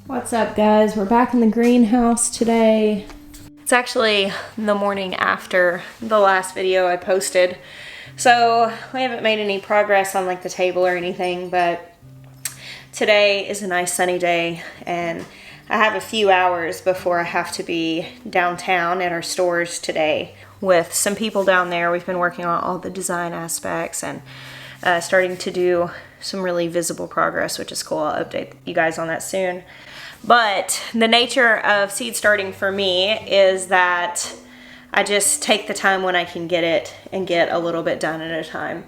What's up, guys? We're back in the greenhouse today. It's actually the morning after the last video I posted, so we haven't made any progress on like the table or anything, but today is a nice sunny day and I have a few hours before I have to be downtown at our stores today with some people down there. We've been working on all the design aspects and starting to do some really visible progress, which is cool. I'll update you guys on that soon. But the nature of seed starting for me is that I just take the time when I can get it and get a little bit done at a time.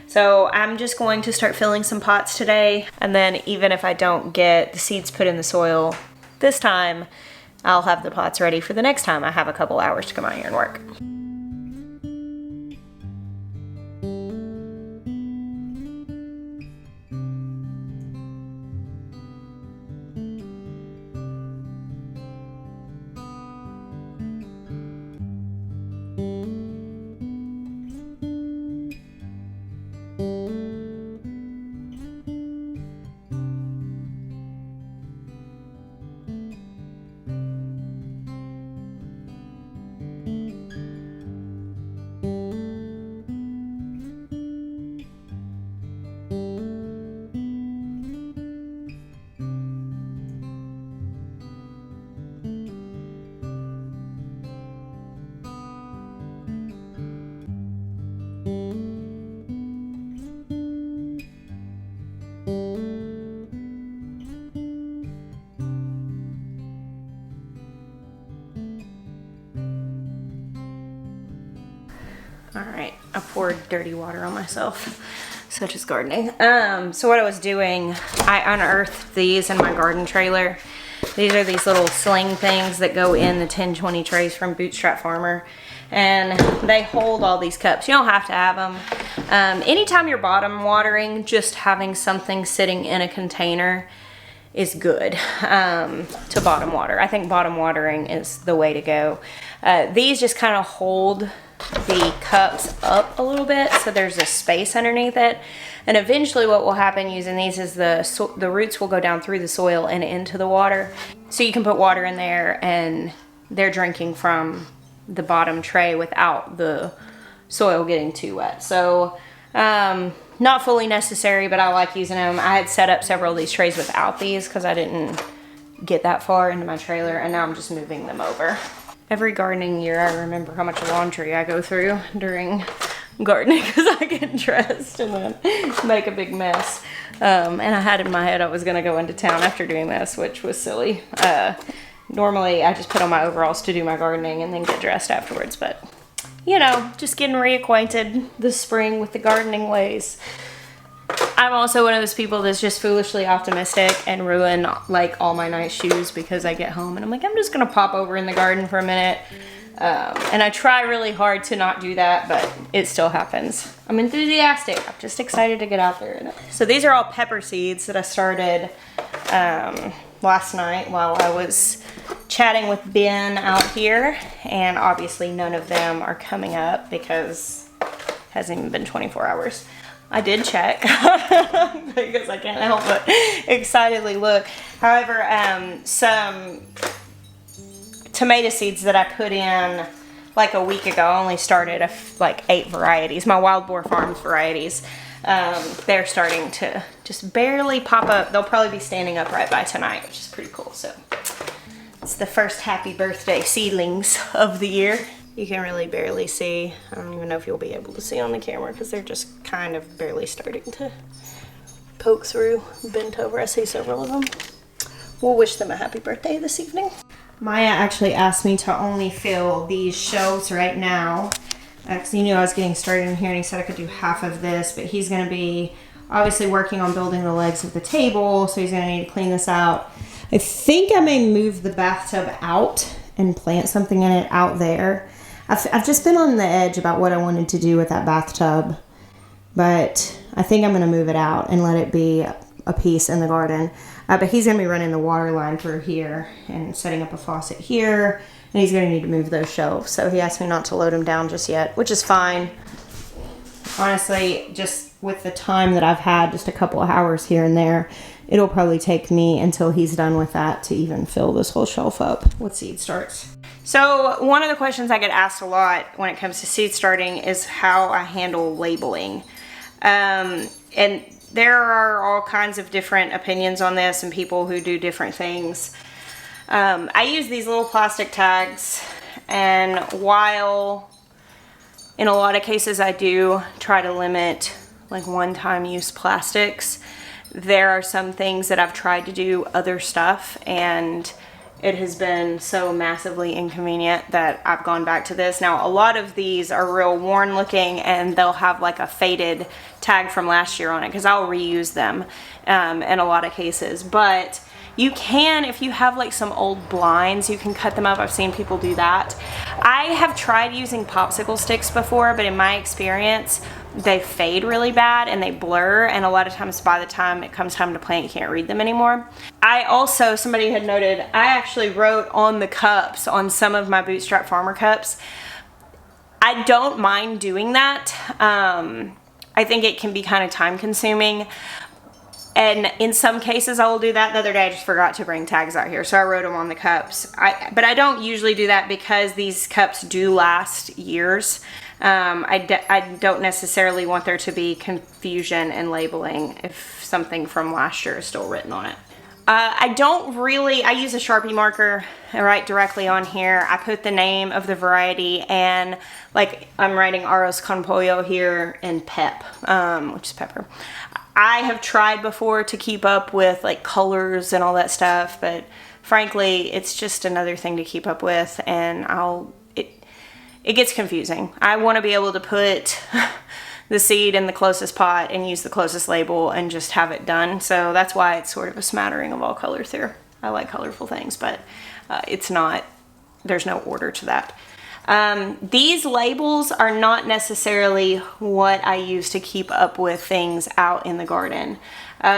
So I'm just going to start filling some pots today, and then even if I don't get the seeds put in the soil this time, I'll have the pots ready for the next time I have a couple hours to come out here and work. Alright, I poured dirty water on myself, such as gardening. So what I was doing, I unearthed these in my garden trailer. These are these little sling things that go in the 10-20 trays from Bootstrap Farmer. And they hold all these cups. You don't have to have them. Anytime you're bottom watering, just having something sitting in a container is good to bottom water. I think bottom watering is the way to go. These just kind of hold the cups up a little bit so there's a space underneath it, and eventually what will happen using these is the roots will go down through the soil and into the water, so you can put water in there and they're drinking from the bottom tray without the soil getting too wet. So not fully necessary, but I like using them. I had set up several of these trays without these because I didn't get that far into my trailer, and now I'm just moving them over. Every gardening year, I remember how much laundry I go through during gardening because I get dressed and then make a big mess. And I had in my head I was going to go into town after doing this, which was silly. Normally, I just put on my overalls to do my gardening and then get dressed afterwards. But, you know, just getting reacquainted this spring with the gardening ways. I'm also one of those people that's just foolishly optimistic and ruin like all my nice shoes because I get home and I'm like, I'm just gonna pop over in the garden for a minute. And I try really hard to not do that, but it still happens. I'm enthusiastic. I'm just excited to get out there. So these are all pepper seeds that I started last night while I was chatting with Ben out here. And obviously none of them are coming up because it hasn't even been 24 hours. I did check because I can't help but excitedly look. However, some tomato seeds that I put in like a week ago, I only started like 8 varieties, my Wild Boar Farms varieties. They're starting to just barely pop up. They'll probably be standing upright by tonight, which is pretty cool. So it's the first happy birthday seedlings of the year. You can really barely see. I don't even know if you'll be able to see on the camera because they're just kind of barely starting to poke through, bent over. I see several of them. We'll wish them a happy birthday this evening. Maya actually asked me to only fill these shelves right now because he knew I was getting started in here and he said I could do half of this, but he's going to be obviously working on building the legs of the table, so he's going to need to clean this out. I think I may move the bathtub out and plant something in it out there. I've just been on the edge about what I wanted to do with that bathtub, but I think I'm going to move it out and let it be a piece in the garden. But he's going to be running the water line through here and setting up a faucet here, and he's going to need to move those shelves. So he asked me not to load them down just yet, which is fine. Honestly, just with the time that I've had, just a couple of hours here and there, it'll probably take me until he's done with that to even fill this whole shelf up with seed starts. So one of the questions I get asked a lot when it comes to seed starting is how I handle labeling. And there are all kinds of different opinions on this and people who do different things. I use these little plastic tags, and while in a lot of cases I do try to limit like one-time use plastics, there are some things that I've tried to do other stuff and it has been so massively inconvenient that I've gone back to this. Now, a lot of these are real worn looking and they'll have like a faded tag from last year on it because I'll reuse them in a lot of cases. But you can, if you have like some old blinds, you can cut them up. I've seen people do that. I have tried using popsicle sticks before, but in my experience, they fade really bad and they blur, and a lot of times by the time it comes time to plant, you can't read them anymore. I also, somebody had noted, I actually wrote on the cups, on some of my Bootstrap Farmer cups. I don't mind doing that. I think it can be kind of time consuming. And in some cases I will do that. The other day I just forgot to bring tags out here, so I wrote them on the cups. But I don't usually do that because these cups do last years. I don't necessarily want there to be confusion in labeling if something from last year is still written on it. I use a Sharpie marker and write directly on here. I put the name of the variety, and like I'm writing Arroz con Pollo here and pep, which is pepper. I have tried before to keep up with like colors and all that stuff, but frankly, it's just another thing to keep up with, and it gets confusing. I want to be able to put the seed in the closest pot and use the closest label and just have it done. So that's why it's sort of a smattering of all colors here. I like colorful things, but there's no order to that. These labels are not necessarily what I use to keep up with things out in the garden.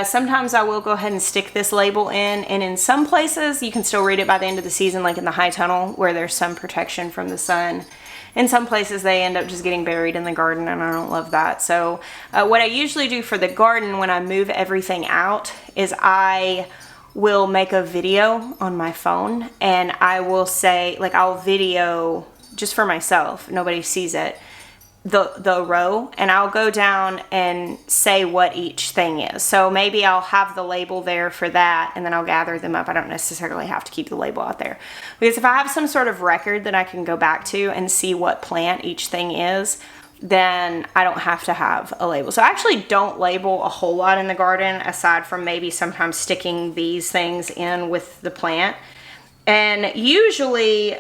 Sometimes I will go ahead and stick this label in, and in some places you can still read it by the end of the season, like in the high tunnel where there's some protection from the sun. In some places they end up just getting buried in the garden, and I don't love that. So what I usually do for the garden when I move everything out is I will make a video on my phone, and I will say, like, I'll video just for myself, nobody sees it, the row, and I'll go down and say what each thing is. So maybe I'll have the label there for that, and then I'll gather them up. I don't necessarily have to keep the label out there, because if I have some sort of record that I can go back to and see what plant each thing is, then I don't have to have a label. So I actually don't label a whole lot in the garden, aside from maybe sometimes sticking these things in with the plant. And usually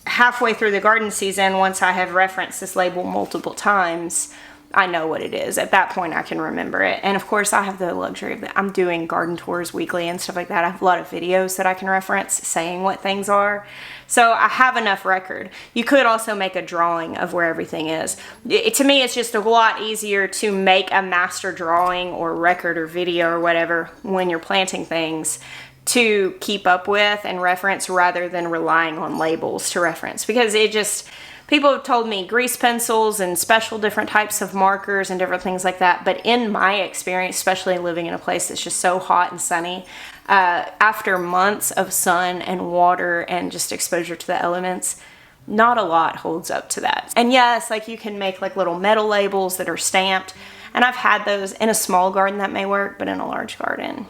halfway through the garden season, once I have referenced this label multiple times, I know what it is. At that point I can remember it. And of course I have the luxury of that. I'm doing garden tours weekly and stuff like that. I have a lot of videos that I can reference saying what things are. So I have enough record. You could also make a drawing of where everything is. To me, it's just a lot easier to make a master drawing or record or video or whatever when you're planting things to keep up with and reference, rather than relying on labels to reference. Because people have told me grease pencils and special different types of markers and different things like that. But in my experience, especially living in a place that's just so hot and sunny, after months of sun and water and just exposure to the elements, not a lot holds up to that. And yes, like you can make like little metal labels that are stamped, and I've had those in a small garden that may work, but in a large garden,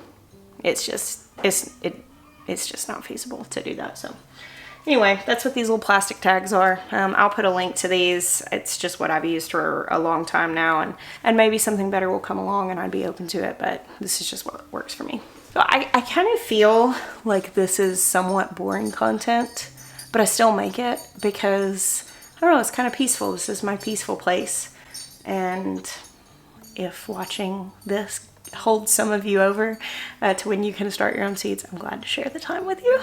it's just not feasible to do that. So anyway, that's what these little plastic tags are. I'll put a link to these. It's just what I've used for a long time now, and maybe something better will come along and I'd be open to it, but this is just what works for me. So I kind of feel like this is somewhat boring content, but I still make it because, I don't know, it's kind of peaceful. This is my peaceful place. And if watching this holds some of you over to when you can start your own seeds, I'm glad to share the time with you.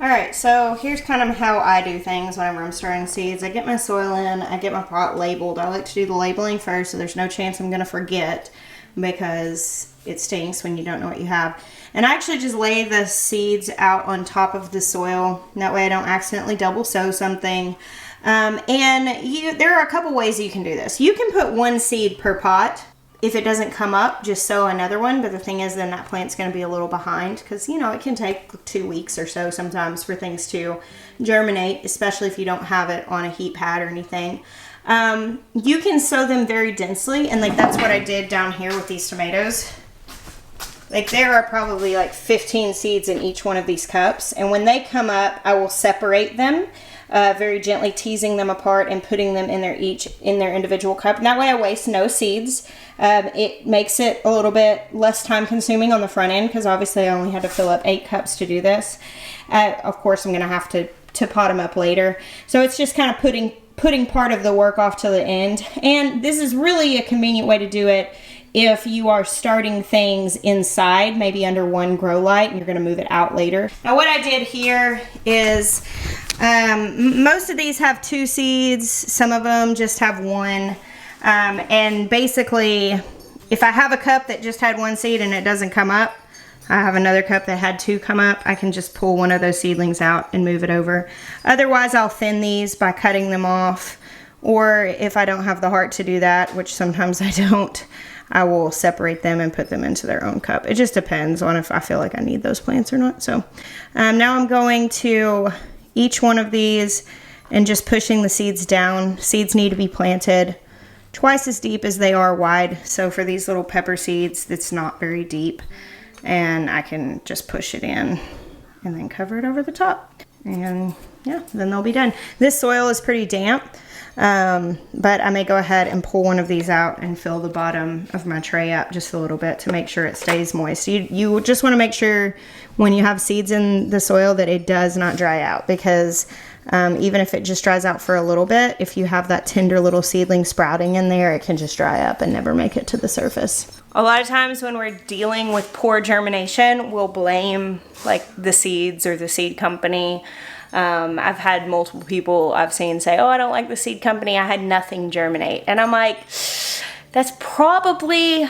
All right, so here's kind of how I do things whenever I'm starting seeds. I get my soil in, I get my pot labeled. I like to do the labeling first so there's no chance I'm gonna forget, because it stinks when you don't know what you have. And I actually just lay the seeds out on top of the soil. That way I don't accidentally double sow something. There are a couple ways you can do this. You can put one seed per pot. If it doesn't come up, just sow another one. But the thing is, then that plant's going to be a little behind, because, you know, it can take 2 weeks or so sometimes for things to germinate, especially if you don't have it on a heat pad or anything. You can sow them very densely, and like that's what I did down here with these tomatoes. Like there are probably like 15 seeds in each one of these cups, and when they come up, I will separate them very gently, teasing them apart and putting them in their individual cup. And that way I waste no seeds. It makes it a little bit less time consuming on the front end, because obviously I only had to fill up 8 cups to do this. Of course, I'm going to have to pot them up later. So it's just kind of putting part of the work off to the end. And this is really a convenient way to do it if you are starting things inside, maybe under one grow light, and you're going to move it out later. Now what I did here is most of these have 2 seeds, some of them just have 1. And basically, if I have a cup that just had 1 seed and it doesn't come up, I have another cup that had 2 come up, I can just pull one of those seedlings out and move it over. Otherwise, I'll thin these by cutting them off, or if I don't have the heart to do that, which sometimes I don't, I will separate them and put them into their own cup. It just depends on if I feel like I need those plants or not. So now I'm going to each one of these and just pushing the seeds down. Seeds need to be planted twice as deep as they are wide. So for these little pepper seeds, it's not very deep. And I can just push it in and then cover it over the top. And yeah, then they'll be done. This soil is pretty damp. But I may go ahead and pull one of these out and fill the bottom of my tray up just a little bit to make sure it stays moist. You just want to make sure when you have seeds in the soil that it does not dry out, because even if it just dries out for a little bit, if you have that tender little seedling sprouting in there, it can just dry up and never make it to the surface. A lot of times when we're dealing with poor germination, we'll blame like the seeds or the seed company. I've had multiple people I've seen say, oh, I don't like the seed company, I had nothing germinate. And I'm like, that's probably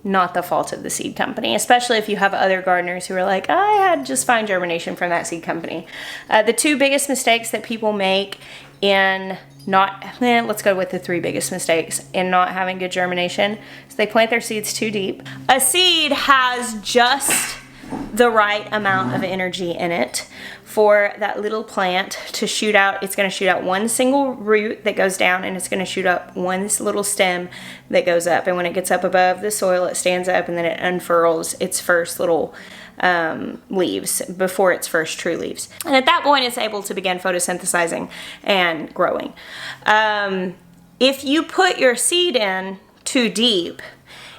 not the fault of the seed company, especially if you have other gardeners who are like, I had just fine germination from that seed company. The 2 biggest mistakes that people make in let's go with the 3 biggest mistakes in not having good germination is they plant their seeds too deep. A seed has just the right amount of energy in it for that little plant to shoot out. It's going to shoot out one single root that goes down, and it's going to shoot up one little stem that goes up. And when it gets up above the soil, it stands up and then it unfurls its first little leaves before its first true leaves. And at that point, it's able to begin photosynthesizing and growing. If you put your seed in too deep,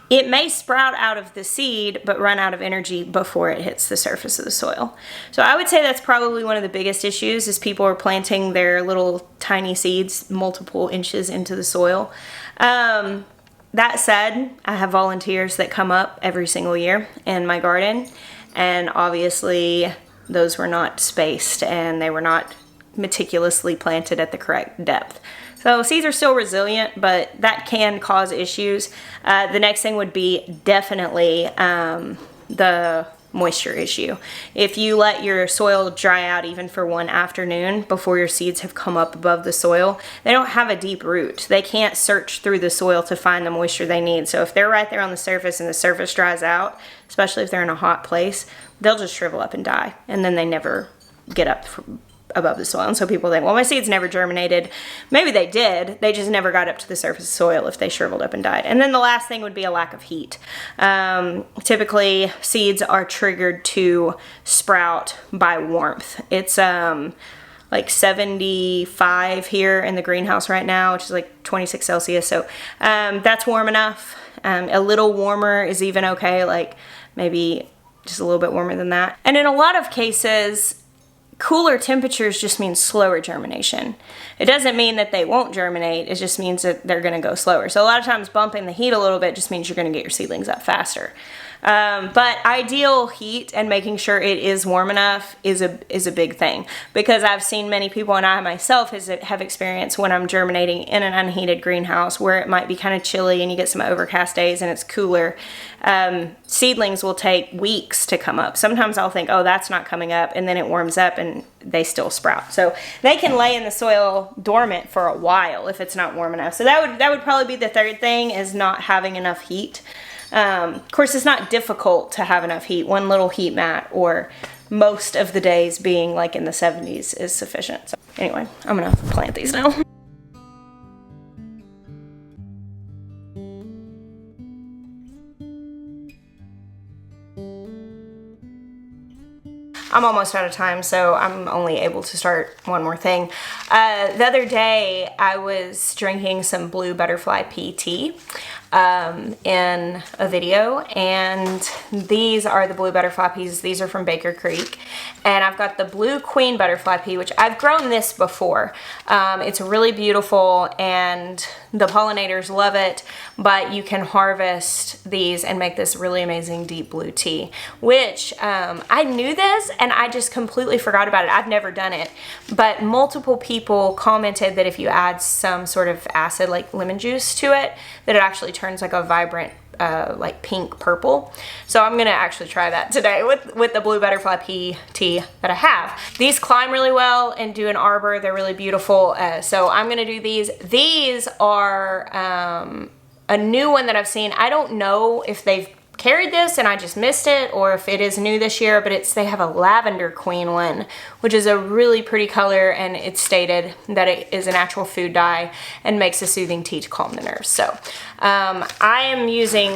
it may sprout out of the seed, but run out of energy before it hits the surface of the soil. So I would say that's probably one of the biggest issues, is people are planting their little tiny seeds multiple inches into the soil. That said, I have volunteers that come up every single year in my garden, and obviously those were not spaced and they were not meticulously planted at the correct depth. So seeds are still resilient, but that can cause issues. The next thing would be definitely the moisture issue. If you let your soil dry out even for one afternoon before your seeds have come up above the soil, they don't have a deep root. They can't search through the soil to find the moisture they need. So if they're right there on the surface and the surface dries out, especially if they're in a hot place, they'll just shrivel up and die. And then they never get up above the soil. And so people think, well, my seeds never germinated. Maybe they did, they just never got up to the surface of soil if they shriveled up and died. And then the last thing would be a lack of heat. Typically seeds are triggered to sprout by warmth. It's like 75 here in the greenhouse right now, which is like 26 Celsius. So that's warm enough. A little warmer is even okay, like maybe just a little bit warmer than that. And in a lot of cases, cooler temperatures just means slower germination. It doesn't mean that they won't germinate, it just means that they're gonna go slower. So a lot of times bumping the heat a little bit just means you're gonna get your seedlings up faster. But ideal heat and making sure it is warm enough is a big thing, because I've seen many people, and I myself have experienced when I'm germinating in an unheated greenhouse where it might be kind of chilly and you get some overcast days and it's cooler. Seedlings will take weeks to come up. Sometimes I'll think, oh, that's not coming up, and then it warms up and they still sprout. So they can lay in the soil dormant for a while if it's not warm enough. So that would probably be the third thing, is not having enough heat. Of course, it's not difficult to have enough heat. One little heat mat, or most of the days being like in the 70s, is sufficient. So anyway, I'm gonna plant these now. I'm almost out of time, so I'm only able to start one more thing. The other day, I was drinking some blue butterfly pea tea in a video, and these are the blue butterfly peas. These are from Baker Creek, and I've got the blue queen butterfly pea, which I've grown this before. It's really beautiful, and the pollinators love it, but you can harvest these and make this really amazing deep blue tea, which I knew this and I just completely forgot about it. I've never done it, but multiple people commented that if you add some sort of acid like lemon juice to it, that it actually turns like a vibrant like pink purple. So I'm gonna actually try that today with the blue butterfly pea tea that I have. These climb really well and do an arbor. They're really beautiful. So I'm gonna do these. These are a new one that I've seen. I don't know if they've carried this and I just missed it, or if it is new this year, but they have a lavender queen one, which is a really pretty color, and it's stated that it is a natural food dye and makes a soothing tea to calm the nerves. So I am using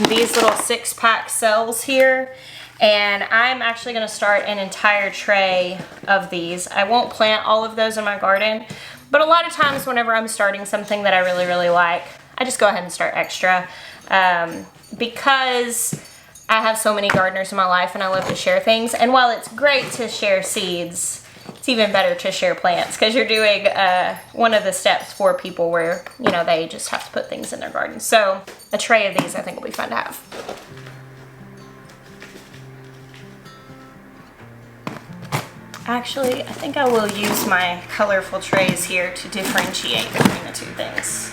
these little 6-pack cells here, and I'm actually going to start an entire tray of these. I won't plant all of those in my garden, but a lot of times whenever I'm starting something that I really, really like, I just go ahead and start extra. Because I have so many gardeners in my life and I love to share things. And while it's great to share seeds, it's even better to share plants, because you're doing one of the steps for people where, you know, they just have to put things in their garden. So a tray of these I think will be fun to have. Actually, I think I will use my colorful trays here to differentiate between the two things.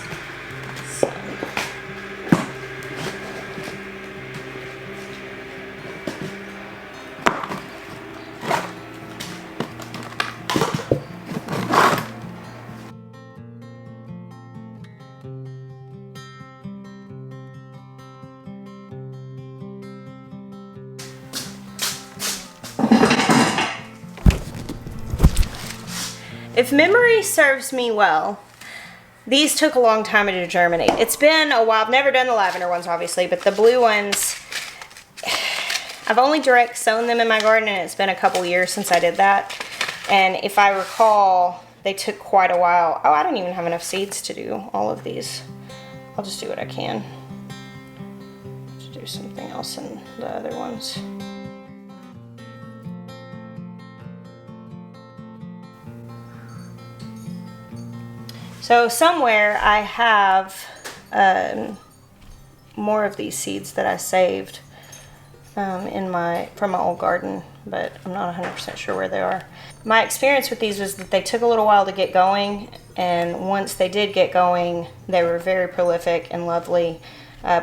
If memory serves me well, these took a long time to germinate. It's been a while. I've never done the lavender ones, obviously, but the blue ones, I've only direct sown them in my garden, and it's been a couple years since I did that. And if I recall, they took quite a while. Oh, I don't even have enough seeds to do all of these. I'll just do what I can. Let's do something else in the other ones. So somewhere I have more of these seeds that I saved from my old garden, but I'm not 100% sure where they are. My experience with these was that they took a little while to get going, and once they did get going, they were very prolific and lovely,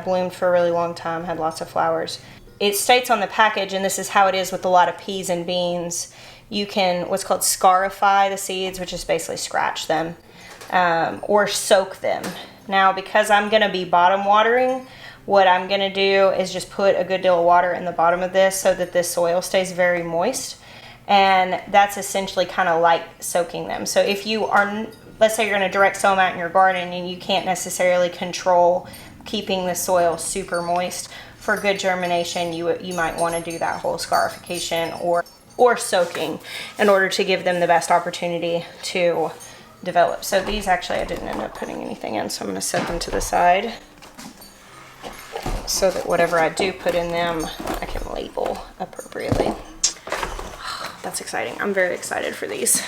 bloomed for a really long time, had lots of flowers. It states on the package, and this is how it is with a lot of peas and beans, you can what's called scarify the seeds, which is basically scratch them. Or soak them. Now, because I'm going to be bottom watering, what I'm going to do is just put a good deal of water in the bottom of this so that this soil stays very moist, and that's essentially kind of like soaking them. So if you are, let's say you're going to direct sow them out in your garden and you can't necessarily control keeping the soil super moist, for good germination you might want to do that whole scarification or soaking in order to give them the best opportunity to develop. So these actually I didn't end up putting anything in, so I'm going to set them to the side so that whatever I do put in them I can label appropriately. That's exciting. I'm very excited for these.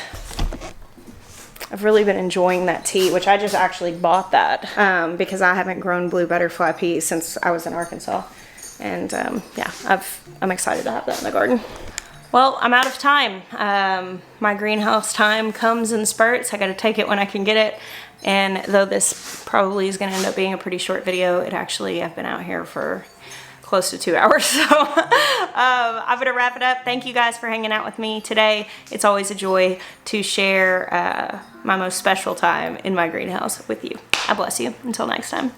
I've really been enjoying that tea, which I just actually bought that because I haven't grown blue butterfly peas since I was in Arkansas. And yeah, I'm excited to have that in the garden. Well, I'm out of time. My greenhouse time comes in spurts. I gotta take it when I can get it. And though this probably is gonna end up being a pretty short video, I've been out here for close to 2 hours. So I'm gonna wrap it up. Thank you guys for hanging out with me today. It's always a joy to share my most special time in my greenhouse with you. I bless you. Until next time.